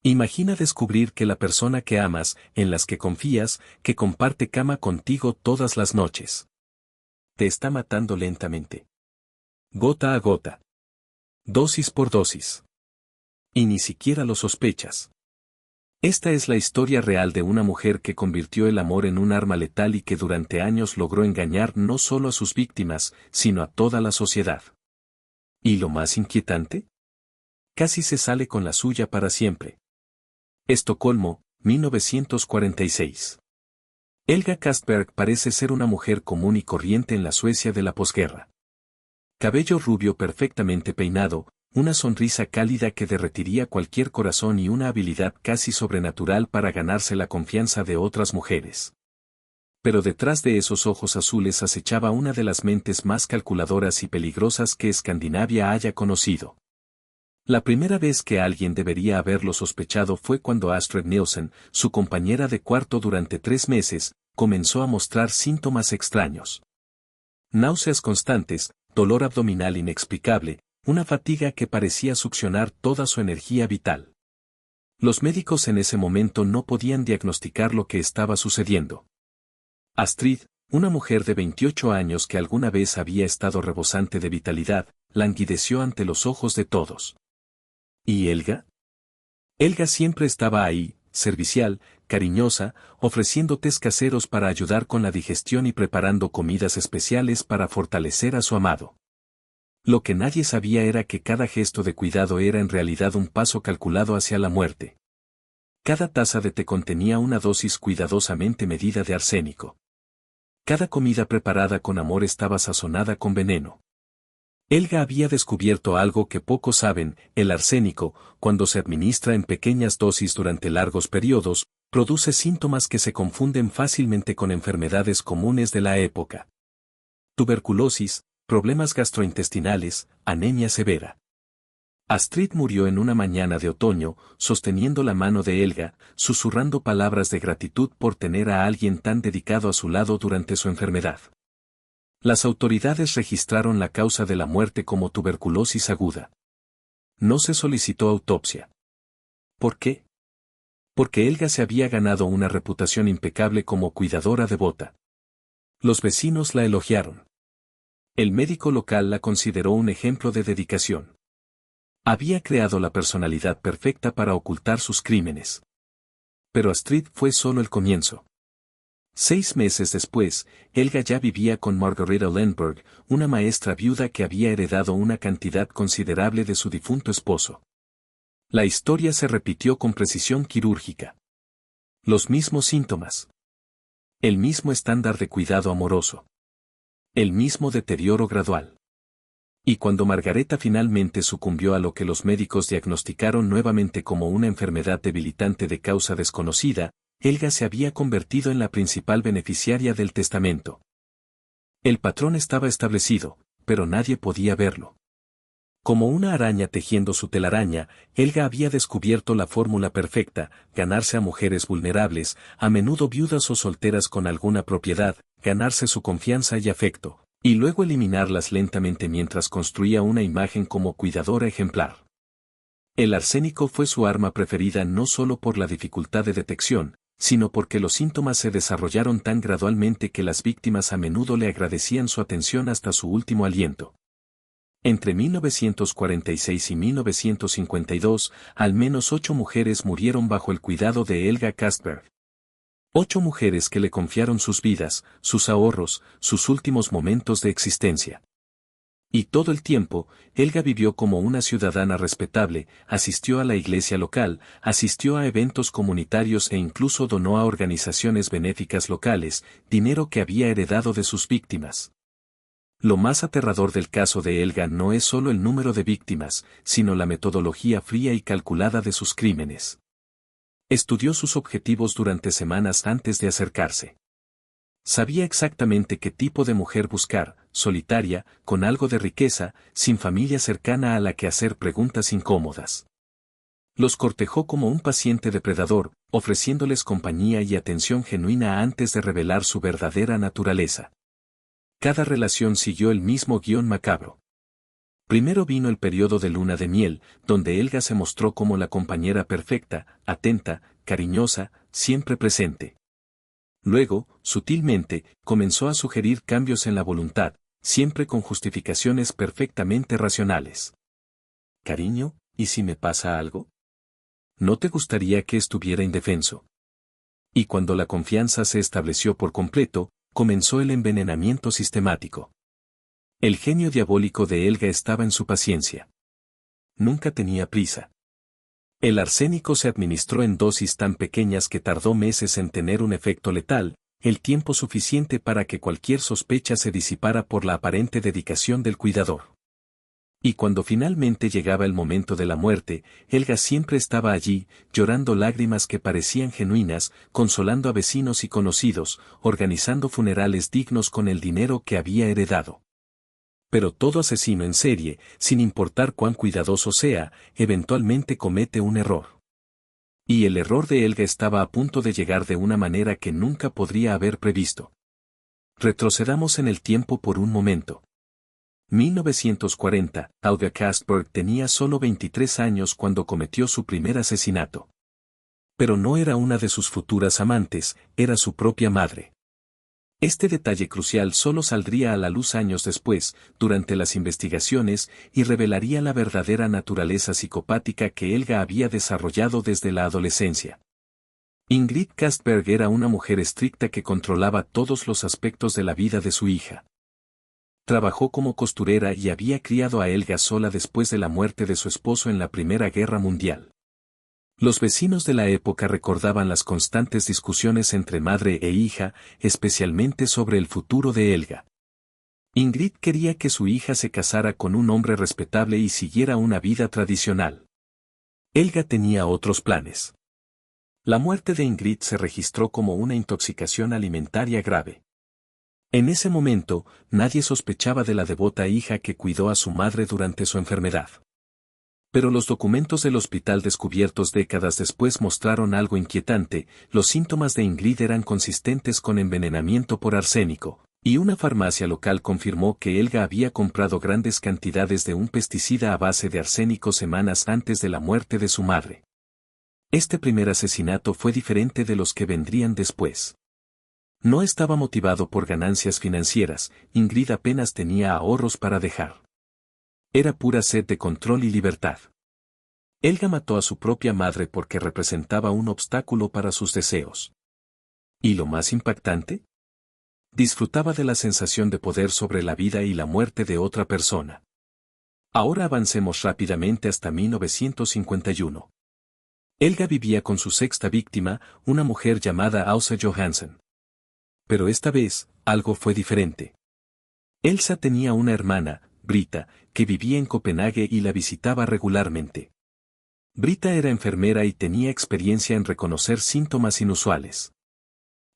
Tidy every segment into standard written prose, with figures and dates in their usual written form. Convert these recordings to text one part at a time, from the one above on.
Imagina descubrir que la persona que amas, en las que confías, que comparte cama contigo todas las noches, te está matando lentamente. Gota a gota. Dosis por dosis. Y ni siquiera lo sospechas. Esta es la historia real de una mujer que convirtió el amor en un arma letal y que durante años logró engañar no solo a sus víctimas, sino a toda la sociedad. ¿Y lo más inquietante? Casi se sale con la suya para siempre. Estocolmo, 1946. Helga Castberg parece ser una mujer común y corriente en la Suecia de la posguerra. Cabello rubio perfectamente peinado, una sonrisa cálida que derretiría cualquier corazón y una habilidad casi sobrenatural para ganarse la confianza de otras mujeres. Pero detrás de esos ojos azules acechaba una de las mentes más calculadoras y peligrosas que Escandinavia haya conocido. La primera vez que alguien debería haberlo sospechado fue cuando Astrid Nielsen, su compañera de cuarto durante 3 meses, comenzó a mostrar síntomas extraños. Náuseas constantes, dolor abdominal inexplicable, una fatiga que parecía succionar toda su energía vital. Los médicos en ese momento no podían diagnosticar lo que estaba sucediendo. Astrid, una mujer de 28 años que alguna vez había estado rebosante de vitalidad, languideció ante los ojos de todos. ¿Y Helga? Helga siempre estaba ahí, servicial, cariñosa, ofreciendo tés caseros para ayudar con la digestión y preparando comidas especiales para fortalecer a su amado. Lo que nadie sabía era que cada gesto de cuidado era en realidad un paso calculado hacia la muerte. Cada taza de té contenía una dosis cuidadosamente medida de arsénico. Cada comida preparada con amor estaba sazonada con veneno. Helga había descubierto algo que pocos saben: el arsénico, cuando se administra en pequeñas dosis durante largos periodos, produce síntomas que se confunden fácilmente con enfermedades comunes de la época. Tuberculosis, problemas gastrointestinales, anemia severa. Astrid murió en una mañana de otoño, sosteniendo la mano de Helga, susurrando palabras de gratitud por tener a alguien tan dedicado a su lado durante su enfermedad. Las autoridades registraron la causa de la muerte como tuberculosis aguda. No se solicitó autopsia. ¿Por qué? Porque Helga se había ganado una reputación impecable como cuidadora devota. Los vecinos la elogiaron. El médico local la consideró un ejemplo de dedicación. Había creado la personalidad perfecta para ocultar sus crímenes. Pero Astrid fue solo el comienzo. 6 meses después, Helga ya vivía con Margareta Lenberg, una maestra viuda que había heredado una cantidad considerable de su difunto esposo. La historia se repitió con precisión quirúrgica. Los mismos síntomas. El mismo estándar de cuidado amoroso. El mismo deterioro gradual. Y cuando Margareta finalmente sucumbió a lo que los médicos diagnosticaron nuevamente como una enfermedad debilitante de causa desconocida, Helga se había convertido en la principal beneficiaria del testamento. El patrón estaba establecido, pero nadie podía verlo. Como una araña tejiendo su telaraña, Helga había descubierto la fórmula perfecta: ganarse a mujeres vulnerables, a menudo viudas o solteras con alguna propiedad, ganarse su confianza y afecto, y luego eliminarlas lentamente mientras construía una imagen como cuidadora ejemplar. El arsénico fue su arma preferida no solo por la dificultad de detección, sino porque los síntomas se desarrollaron tan gradualmente que las víctimas a menudo le agradecían su atención hasta su último aliento. Entre 1946 y 1952, al menos 8 mujeres murieron bajo el cuidado de Helga Castberg. 8 mujeres que le confiaron sus vidas, sus ahorros, sus últimos momentos de existencia. Y todo el tiempo, Helga vivió como una ciudadana respetable, asistió a la iglesia local, asistió a eventos comunitarios e incluso donó a organizaciones benéficas locales, dinero que había heredado de sus víctimas. Lo más aterrador del caso de Helga no es solo el número de víctimas, sino la metodología fría y calculada de sus crímenes. Estudió sus objetivos durante semanas antes de acercarse. Sabía exactamente qué tipo de mujer buscar: solitaria, con algo de riqueza, sin familia cercana a la que hacer preguntas incómodas. Los cortejó como un paciente depredador, ofreciéndoles compañía y atención genuina antes de revelar su verdadera naturaleza. Cada relación siguió el mismo guión macabro. Primero vino el periodo de luna de miel, donde Helga se mostró como la compañera perfecta, atenta, cariñosa, siempre presente. Luego, sutilmente, comenzó a sugerir cambios en la voluntad, siempre con justificaciones perfectamente racionales. Cariño, ¿y si me pasa algo? ¿No te gustaría que estuviera indefenso? Y cuando la confianza se estableció por completo, comenzó el envenenamiento sistemático. El genio diabólico de Helga estaba en su paciencia. Nunca tenía prisa. El arsénico se administró en dosis tan pequeñas que tardó meses en tener un efecto letal, el tiempo suficiente para que cualquier sospecha se disipara por la aparente dedicación del cuidador. Y cuando finalmente llegaba el momento de la muerte, Helga siempre estaba allí, llorando lágrimas que parecían genuinas, consolando a vecinos y conocidos, organizando funerales dignos con el dinero que había heredado. Pero todo asesino en serie, sin importar cuán cuidadoso sea, eventualmente comete un error. Y el error de Helga estaba a punto de llegar de una manera que nunca podría haber previsto. Retrocedamos en el tiempo por un momento. 1940, Helga Castberg tenía solo 23 años cuando cometió su primer asesinato. Pero no era una de sus futuras amantes, era su propia madre. Este detalle crucial solo saldría a la luz años después, durante las investigaciones, y revelaría la verdadera naturaleza psicopática que Helga había desarrollado desde la adolescencia. Ingrid Castberg era una mujer estricta que controlaba todos los aspectos de la vida de su hija. Trabajó como costurera y había criado a Helga sola después de la muerte de su esposo en la Primera Guerra Mundial. Los vecinos de la época recordaban las constantes discusiones entre madre e hija, especialmente sobre el futuro de Helga. Ingrid quería que su hija se casara con un hombre respetable y siguiera una vida tradicional. Helga tenía otros planes. La muerte de Ingrid se registró como una intoxicación alimentaria grave. En ese momento, nadie sospechaba de la devota hija que cuidó a su madre durante su enfermedad. Pero los documentos del hospital descubiertos décadas después mostraron algo inquietante, los síntomas de Ingrid eran consistentes con envenenamiento por arsénico, y una farmacia local confirmó que Helga había comprado grandes cantidades de un pesticida a base de arsénico semanas antes de la muerte de su madre. Este primer asesinato fue diferente de los que vendrían después. No estaba motivado por ganancias financieras, Ingrid apenas tenía ahorros para dejar. Era pura sed de control y libertad. Helga mató a su propia madre porque representaba un obstáculo para sus deseos. ¿Y lo más impactante? Disfrutaba de la sensación de poder sobre la vida y la muerte de otra persona. Ahora avancemos rápidamente hasta 1951. Helga vivía con su sexta víctima, una mujer llamada Åsa Johansen. Pero esta vez, algo fue diferente. Elsa tenía una hermana, Brita, que vivía en Copenhague y la visitaba regularmente. Brita era enfermera y tenía experiencia en reconocer síntomas inusuales.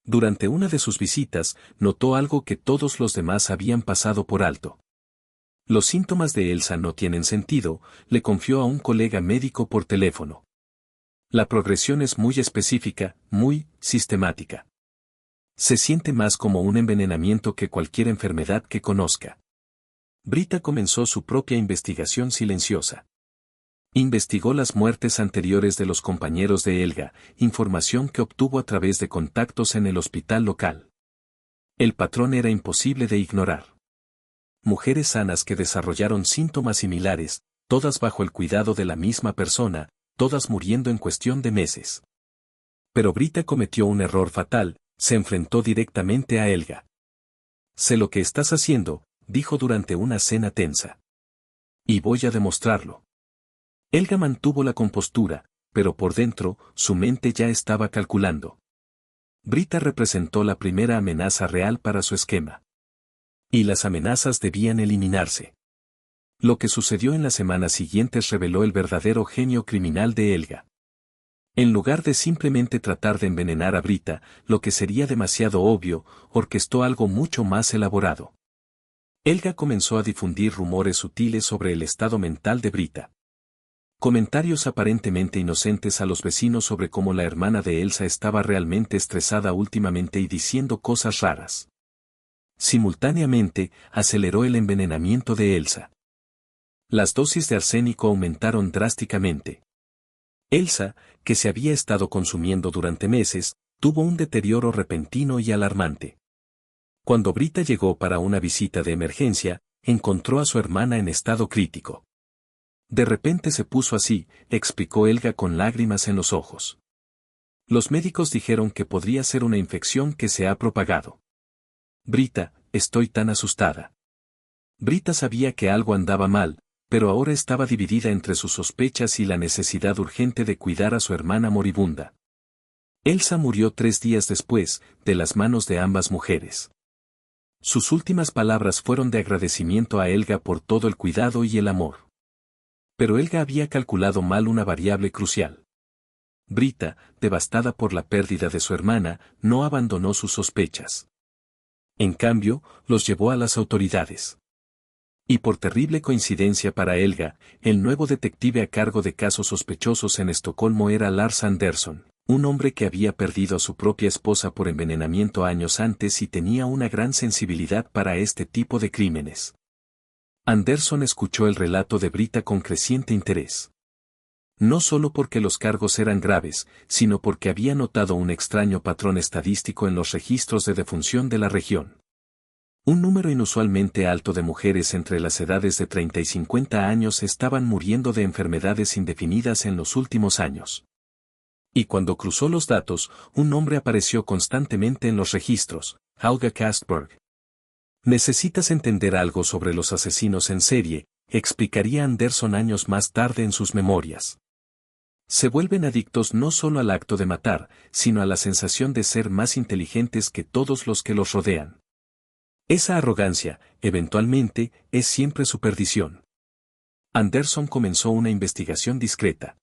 Durante una de sus visitas, notó algo que todos los demás habían pasado por alto. Los síntomas de Elsa no tienen sentido, le confió a un colega médico por teléfono. La progresión es muy específica, muy sistemática. Se siente más como un envenenamiento que cualquier enfermedad que conozca. Brita comenzó su propia investigación silenciosa. Investigó las muertes anteriores de los compañeros de Helga, información que obtuvo a través de contactos en el hospital local. El patrón era imposible de ignorar. Mujeres sanas que desarrollaron síntomas similares, todas bajo el cuidado de la misma persona, todas muriendo en cuestión de meses. Pero Brita cometió un error fatal, se enfrentó directamente a Helga. «Sé lo que estás haciendo», dijo durante una cena tensa. «Y voy a demostrarlo». Helga mantuvo la compostura, pero por dentro, su mente ya estaba calculando. Brita representó la primera amenaza real para su esquema. Y las amenazas debían eliminarse. Lo que sucedió en las semanas siguientes reveló el verdadero genio criminal de Helga. En lugar de simplemente tratar de envenenar a Brita, lo que sería demasiado obvio, orquestó algo mucho más elaborado. Helga comenzó a difundir rumores sutiles sobre el estado mental de Brita. Comentarios aparentemente inocentes a los vecinos sobre cómo la hermana de Elsa estaba realmente estresada últimamente y diciendo cosas raras. Simultáneamente, aceleró el envenenamiento de Elsa. Las dosis de arsénico aumentaron drásticamente. Elsa, que se había estado consumiendo durante meses, tuvo un deterioro repentino y alarmante. Cuando Britta llegó para una visita de emergencia, encontró a su hermana en estado crítico. De repente se puso así, explicó Helga con lágrimas en los ojos. Los médicos dijeron que podría ser una infección que se ha propagado. Britta, estoy tan asustada. Britta sabía que algo andaba mal, pero ahora estaba dividida entre sus sospechas y la necesidad urgente de cuidar a su hermana moribunda. Elsa murió 3 días después, de las manos de ambas mujeres. Sus últimas palabras fueron de agradecimiento a Helga por todo el cuidado y el amor. Pero Helga había calculado mal una variable crucial. Britta, devastada por la pérdida de su hermana, no abandonó sus sospechas. En cambio, los llevó a las autoridades. Y por terrible coincidencia para Helga, el nuevo detective a cargo de casos sospechosos en Estocolmo era Lars Andersson, un hombre que había perdido a su propia esposa por envenenamiento años antes y tenía una gran sensibilidad para este tipo de crímenes. Andersson escuchó el relato de Britta con creciente interés. No solo porque los cargos eran graves, sino porque había notado un extraño patrón estadístico en los registros de defunción de la región. Un número inusualmente alto de mujeres entre las edades de 30 y 50 años estaban muriendo de enfermedades indefinidas en los últimos años. Y cuando cruzó los datos, un nombre apareció constantemente en los registros, Helga Castberg. Necesitas entender algo sobre los asesinos en serie, explicaría Andersson años más tarde en sus memorias. Se vuelven adictos no solo al acto de matar, sino a la sensación de ser más inteligentes que todos los que los rodean. Esa arrogancia, eventualmente, es siempre su perdición. Andersson comenzó una investigación discreta.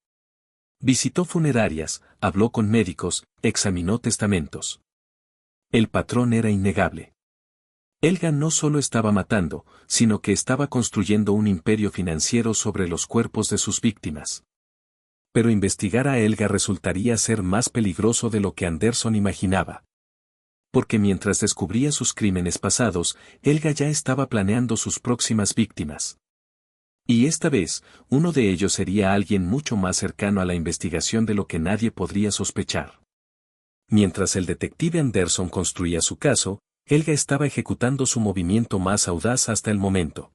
Visitó funerarias, habló con médicos, examinó testamentos. El patrón era innegable. Helga no solo estaba matando, sino que estaba construyendo un imperio financiero sobre los cuerpos de sus víctimas. Pero investigar a Helga resultaría ser más peligroso de lo que Andersson imaginaba. Porque mientras descubría sus crímenes pasados, Helga ya estaba planeando sus próximas víctimas. Y esta vez, uno de ellos sería alguien mucho más cercano a la investigación de lo que nadie podría sospechar. Mientras el detective Andersson construía su caso, Helga estaba ejecutando su movimiento más audaz hasta el momento.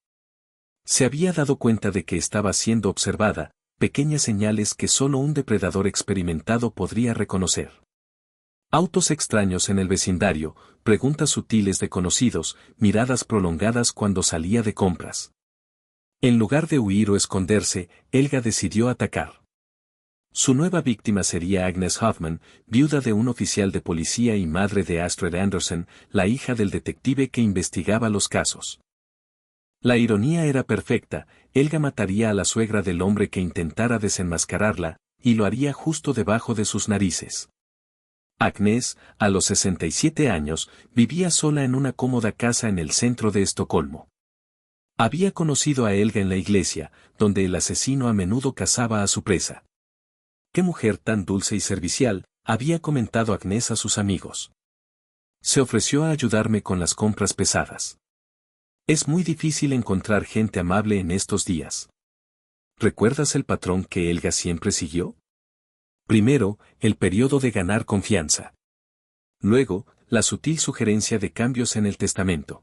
Se había dado cuenta de que estaba siendo observada, pequeñas señales que solo un depredador experimentado podría reconocer. Autos extraños en el vecindario, preguntas sutiles de conocidos, miradas prolongadas cuando salía de compras. En lugar de huir o esconderse, Helga decidió atacar. Su nueva víctima sería Agnes Hoffman, viuda de un oficial de policía y madre de Astrid Andersen, la hija del detective que investigaba los casos. La ironía era perfecta, Helga mataría a la suegra del hombre que intentara desenmascararla, y lo haría justo debajo de sus narices. Agnes, a los 67 años, vivía sola en una cómoda casa en el centro de Estocolmo. Había conocido a Helga en la iglesia, donde el asesino a menudo cazaba a su presa. «Qué mujer tan dulce y servicial», había comentado Agnes a sus amigos. Se ofreció a ayudarme con las compras pesadas. Es muy difícil encontrar gente amable en estos días. ¿Recuerdas el patrón que Helga siempre siguió? Primero, el periodo de ganar confianza. Luego, la sutil sugerencia de cambios en el testamento.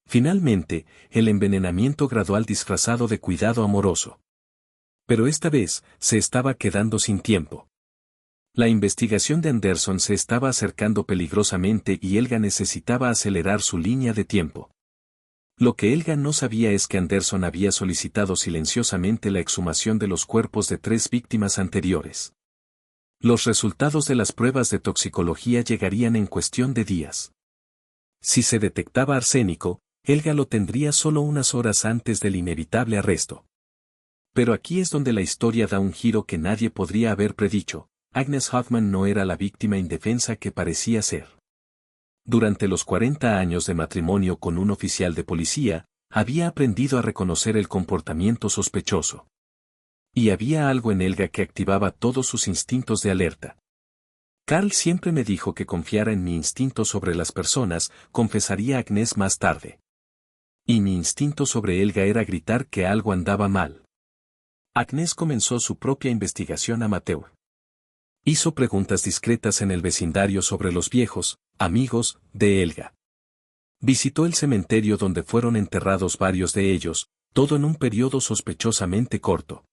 Finalmente, el envenenamiento gradual disfrazado de cuidado amoroso. Pero esta vez, se estaba quedando sin tiempo. La investigación de Andersson se estaba acercando peligrosamente y Helga necesitaba acelerar su línea de tiempo. Lo que Helga no sabía es que Andersson había solicitado silenciosamente la exhumación de los cuerpos de 3 víctimas anteriores. Los resultados de las pruebas de toxicología llegarían en cuestión de días. Si se detectaba arsénico, Helga lo tendría solo unas horas antes del inevitable arresto. Pero aquí es donde la historia da un giro que nadie podría haber predicho. Agnes Hoffman no era la víctima indefensa que parecía ser. Durante los 40 años de matrimonio con un oficial de policía, había aprendido a reconocer el comportamiento sospechoso. Y había algo en Helga que activaba todos sus instintos de alerta. Carl siempre me dijo que confiara en mi instinto sobre las personas, confesaría Agnes más tarde. Y mi instinto sobre Helga era gritar que algo andaba mal. Agnes comenzó su propia investigación amateur. Hizo preguntas discretas en el vecindario sobre los viejos, amigos, de Helga. Visitó el cementerio donde fueron enterrados varios de ellos, todo en un periodo sospechosamente corto.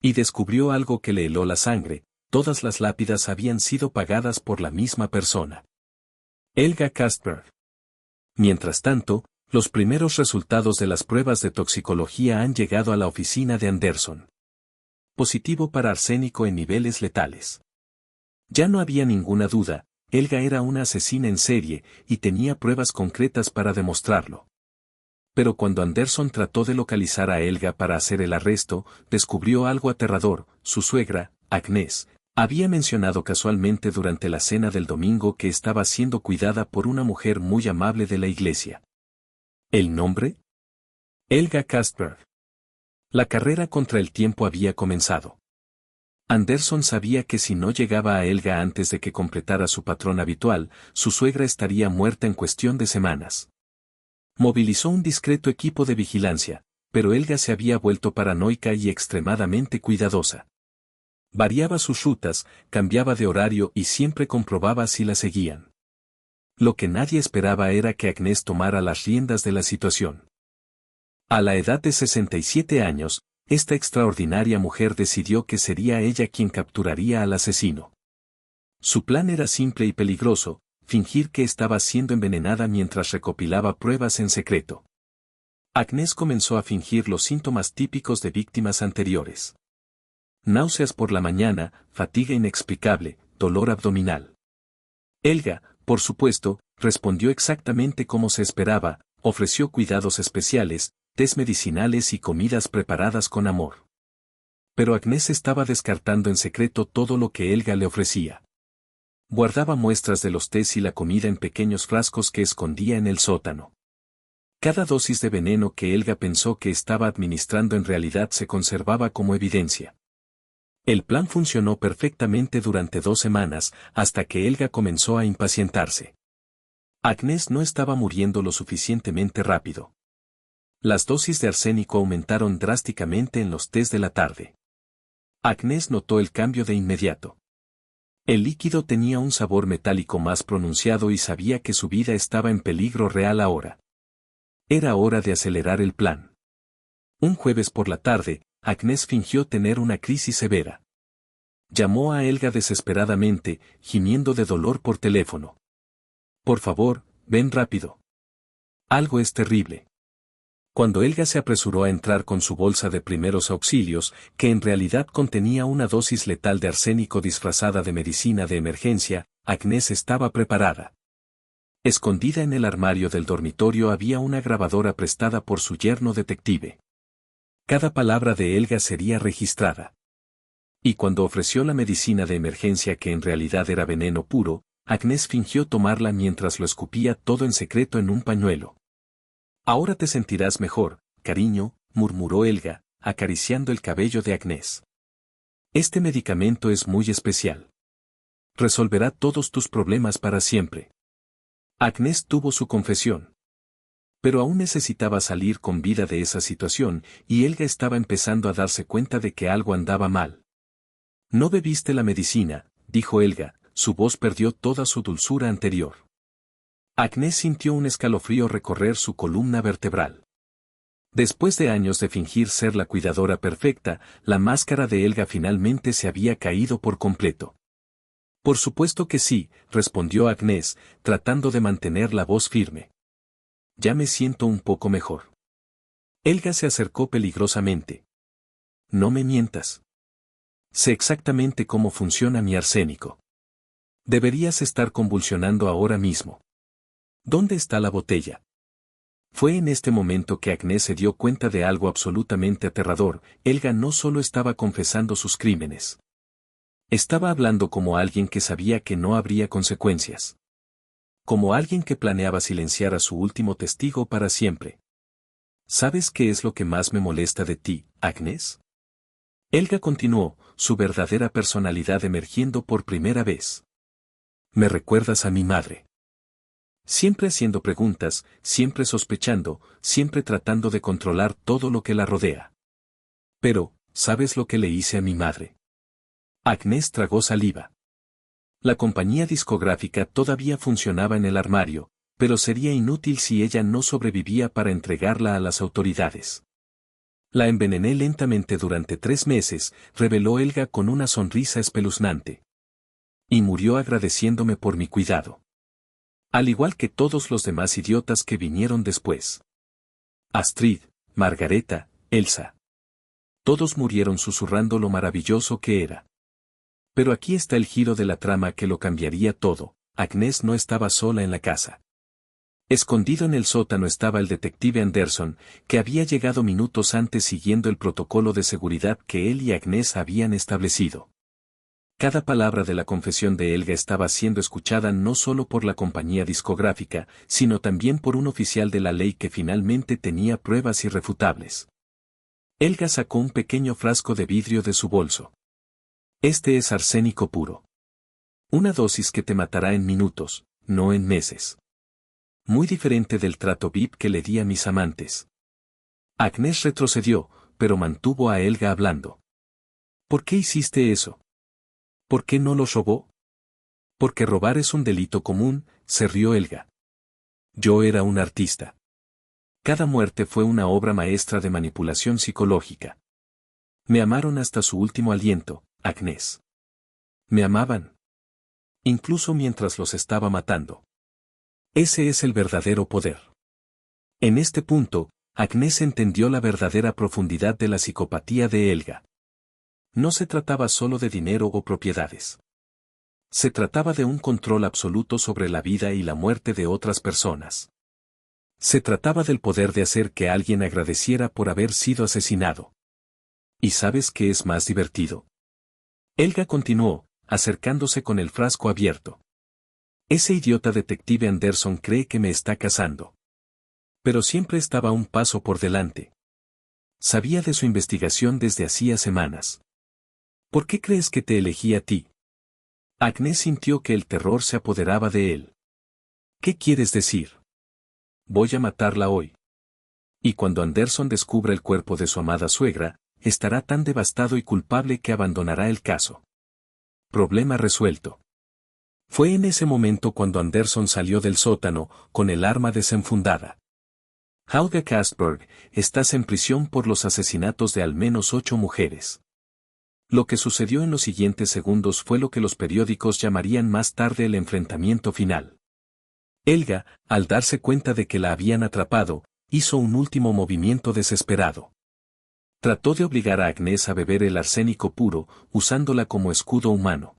Y descubrió algo que le heló la sangre: todas las lápidas habían sido pagadas por la misma persona. Helga Castberg. Mientras tanto, los primeros resultados de las pruebas de toxicología han llegado a la oficina de Anderson. Positivo para arsénico en niveles letales. Ya no había ninguna duda, Helga era una asesina en serie, y tenía pruebas concretas para demostrarlo. Pero cuando Anderson trató de localizar a Helga para hacer el arresto, descubrió algo aterrador: su suegra, Agnes, había mencionado casualmente durante la cena del domingo que estaba siendo cuidada por una mujer muy amable de la iglesia. ¿El nombre? Helga Castberg. La carrera contra el tiempo había comenzado. Anderson sabía que si no llegaba a Helga antes de que completara su patrón habitual, su suegra estaría muerta en cuestión de semanas. Movilizó un discreto equipo de vigilancia, pero Helga se había vuelto paranoica y extremadamente cuidadosa. Variaba sus rutas, cambiaba de horario y siempre comprobaba si la seguían. Lo que nadie esperaba era que Agnes tomara las riendas de la situación. A la edad de 67 años, esta extraordinaria mujer decidió que sería ella quien capturaría al asesino. Su plan era simple y peligroso: fingir que estaba siendo envenenada mientras recopilaba pruebas en secreto. Agnes comenzó a fingir los síntomas típicos de víctimas anteriores. Náuseas por la mañana, fatiga inexplicable, dolor abdominal. Helga, por supuesto, respondió exactamente como se esperaba: ofreció cuidados especiales, tés medicinales y comidas preparadas con amor. Pero Agnes estaba descartando en secreto todo lo que Helga le ofrecía. Guardaba muestras de los tés y la comida en pequeños frascos que escondía en el sótano. Cada dosis de veneno que Helga pensó que estaba administrando en realidad se conservaba como evidencia. El plan funcionó perfectamente durante 2 semanas, hasta que Helga comenzó a impacientarse. Agnes no estaba muriendo lo suficientemente rápido. Las dosis de arsénico aumentaron drásticamente en los tés de la tarde. Agnes notó el cambio de inmediato. El líquido tenía un sabor metálico más pronunciado y sabía que su vida estaba en peligro real ahora. Era hora de acelerar el plan. Un jueves por la tarde, Agnes fingió tener una crisis severa. Llamó a Helga desesperadamente, gimiendo de dolor por teléfono. «Por favor, ven rápido. Algo es terrible». Cuando Helga se apresuró a entrar con su bolsa de primeros auxilios, que en realidad contenía una dosis letal de arsénico disfrazada de medicina de emergencia, Agnes estaba preparada. Escondida en el armario del dormitorio había una grabadora prestada por su yerno detective. Cada palabra de Helga sería registrada. Y cuando ofreció la medicina de emergencia, que en realidad era veneno puro, Agnes fingió tomarla mientras lo escupía todo en secreto en un pañuelo. «Ahora te sentirás mejor, cariño», murmuró Helga, acariciando el cabello de Agnes. «Este medicamento es muy especial. Resolverá todos tus problemas para siempre». Agnes tuvo su confesión. Pero aún necesitaba salir con vida de esa situación, y Helga estaba empezando a darse cuenta de que algo andaba mal. «¿No bebiste la medicina?», dijo Helga, su voz perdió toda su dulzura anterior. Agnes sintió un escalofrío recorrer su columna vertebral. Después de años de fingir ser la cuidadora perfecta, la máscara de Helga finalmente se había caído por completo. «Por supuesto que sí», respondió Agnes, tratando de mantener la voz firme. «Ya me siento un poco mejor». Helga se acercó peligrosamente. «No me mientas. Sé exactamente cómo funciona mi arsénico. Deberías estar convulsionando ahora mismo. ¿Dónde está la botella?». Fue en este momento que Agnes se dio cuenta de algo absolutamente aterrador: Helga no solo estaba confesando sus crímenes. Estaba hablando como alguien que sabía que no habría consecuencias. Como alguien que planeaba silenciar a su último testigo para siempre. «¿Sabes qué es lo que más me molesta de ti, Agnes?». Helga continuó, su verdadera personalidad emergiendo por primera vez. «Me recuerdas a mi madre. Siempre haciendo preguntas, siempre sospechando, siempre tratando de controlar todo lo que la rodea. Pero, ¿sabes lo que le hice a mi madre? Agnes tragó saliva. La compañía discográfica todavía funcionaba en el armario, pero sería inútil si ella no sobrevivía para entregarla a las autoridades. La envenené lentamente durante 3 meses, reveló Helga con una sonrisa espeluznante. Y murió agradeciéndome por mi cuidado. Al igual que todos los demás idiotas que vinieron después. Astrid, Margareta, Elsa. Todos murieron susurrando lo maravilloso que era. Pero aquí está el giro de la trama que lo cambiaría todo. Agnes no estaba sola en la casa. Escondido en el sótano estaba el detective Anderson, que había llegado minutos antes siguiendo el protocolo de seguridad que él y Agnes habían establecido. Cada palabra de la confesión de Helga estaba siendo escuchada no solo por la compañía discográfica, sino también por un oficial de la ley que finalmente tenía pruebas irrefutables. Helga sacó un pequeño frasco de vidrio de su bolso. Este es arsénico puro. Una dosis que te matará en minutos, no en meses. Muy diferente del trato VIP que le di a mis amantes. Agnes retrocedió, pero mantuvo a Helga hablando. ¿Por qué hiciste eso? ¿Por qué no los robó? Porque robar es un delito común, se rió Helga. Yo era un artista. Cada muerte fue una obra maestra de manipulación psicológica. Me amaron hasta su último aliento, Agnes. Me amaban. Incluso mientras los estaba matando. Ese es el verdadero poder. En este punto, Agnes entendió la verdadera profundidad de la psicopatía de Helga. No se trataba solo de dinero o propiedades. Se trataba de un control absoluto sobre la vida y la muerte de otras personas. Se trataba del poder de hacer que alguien agradeciera por haber sido asesinado. ¿Y sabes qué es más divertido? Helga continuó, acercándose con el frasco abierto. Ese idiota detective Anderson cree que me está cazando. Pero siempre estaba un paso por delante. Sabía de su investigación desde hacía semanas. ¿Por qué crees que te elegí a ti? Agnes sintió que el terror se apoderaba de él. ¿Qué quieres decir? Voy a matarla hoy. Y cuando Anderson descubra el cuerpo de su amada suegra, estará tan devastado y culpable que abandonará el caso. Problema resuelto. Fue en ese momento cuando Anderson salió del sótano, con el arma desenfundada. Helga Castberg, estás en prisión por los asesinatos de al menos 8 mujeres. Lo que sucedió en los siguientes segundos fue lo que los periódicos llamarían más tarde el enfrentamiento final. Helga, al darse cuenta de que la habían atrapado, hizo un último movimiento desesperado. Trató de obligar a Agnes a beber el arsénico puro, usándola como escudo humano.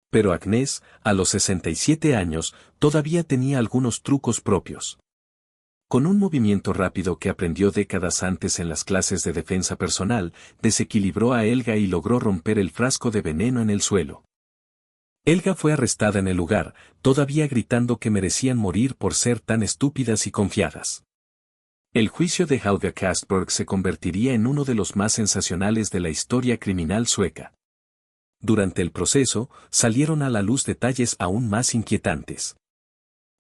Pero Agnes, a los 67 años, todavía tenía algunos trucos propios. Con un movimiento rápido que aprendió décadas antes en las clases de defensa personal, desequilibró a Helga y logró romper el frasco de veneno en el suelo. Helga fue arrestada en el lugar, todavía gritando que merecían morir por ser tan estúpidas y confiadas. El juicio de Helga Castberg se convertiría en uno de los más sensacionales de la historia criminal sueca. Durante el proceso, salieron a la luz detalles aún más inquietantes.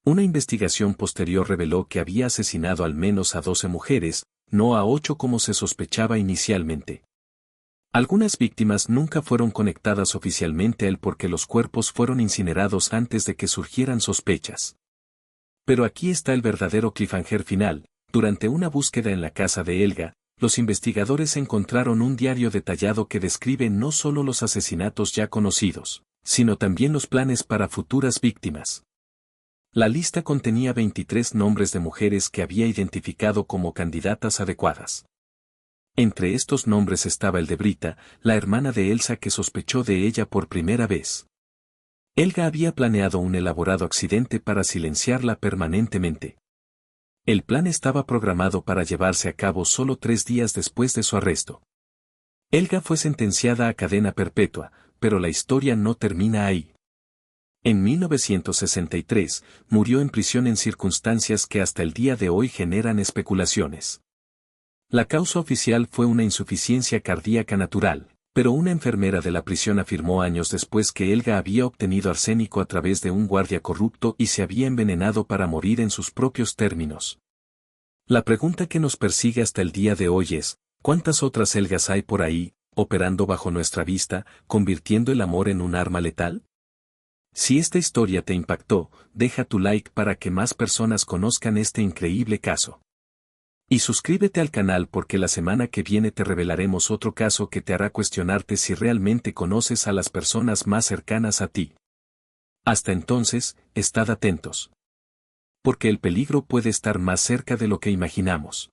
Una investigación posterior reveló que había asesinado al menos a 12 mujeres, no a 8 como se sospechaba inicialmente. Algunas víctimas nunca fueron conectadas oficialmente a él porque los cuerpos fueron incinerados antes de que surgieran sospechas. Pero aquí está el verdadero cliffhanger final. Durante una búsqueda en la casa de Helga, los investigadores encontraron un diario detallado que describe no solo los asesinatos ya conocidos, sino también los planes para futuras víctimas. La lista contenía 23 nombres de mujeres que había identificado como candidatas adecuadas. Entre estos nombres estaba el de Brita, la hermana de Elsa que sospechó de ella por primera vez. Helga había planeado un elaborado accidente para silenciarla permanentemente. El plan estaba programado para llevarse a cabo solo 3 días después de su arresto. Helga fue sentenciada a cadena perpetua, pero la historia no termina ahí. En 1963, murió en prisión en circunstancias que hasta el día de hoy generan especulaciones. La causa oficial fue una insuficiencia cardíaca natural, Pero una enfermera de la prisión afirmó años después que Elga había obtenido arsénico a través de un guardia corrupto y se había envenenado para morir en sus propios términos. La pregunta que nos persigue hasta el día de hoy es, ¿cuántas otras Elgas hay por ahí, operando bajo nuestra vista, convirtiendo el amor en un arma letal? Si esta historia te impactó, deja tu like para que más personas conozcan este increíble caso. Y suscríbete al canal porque la semana que viene te revelaremos otro caso que te hará cuestionarte si realmente conoces a las personas más cercanas a ti. Hasta entonces, estad atentos. Porque el peligro puede estar más cerca de lo que imaginamos.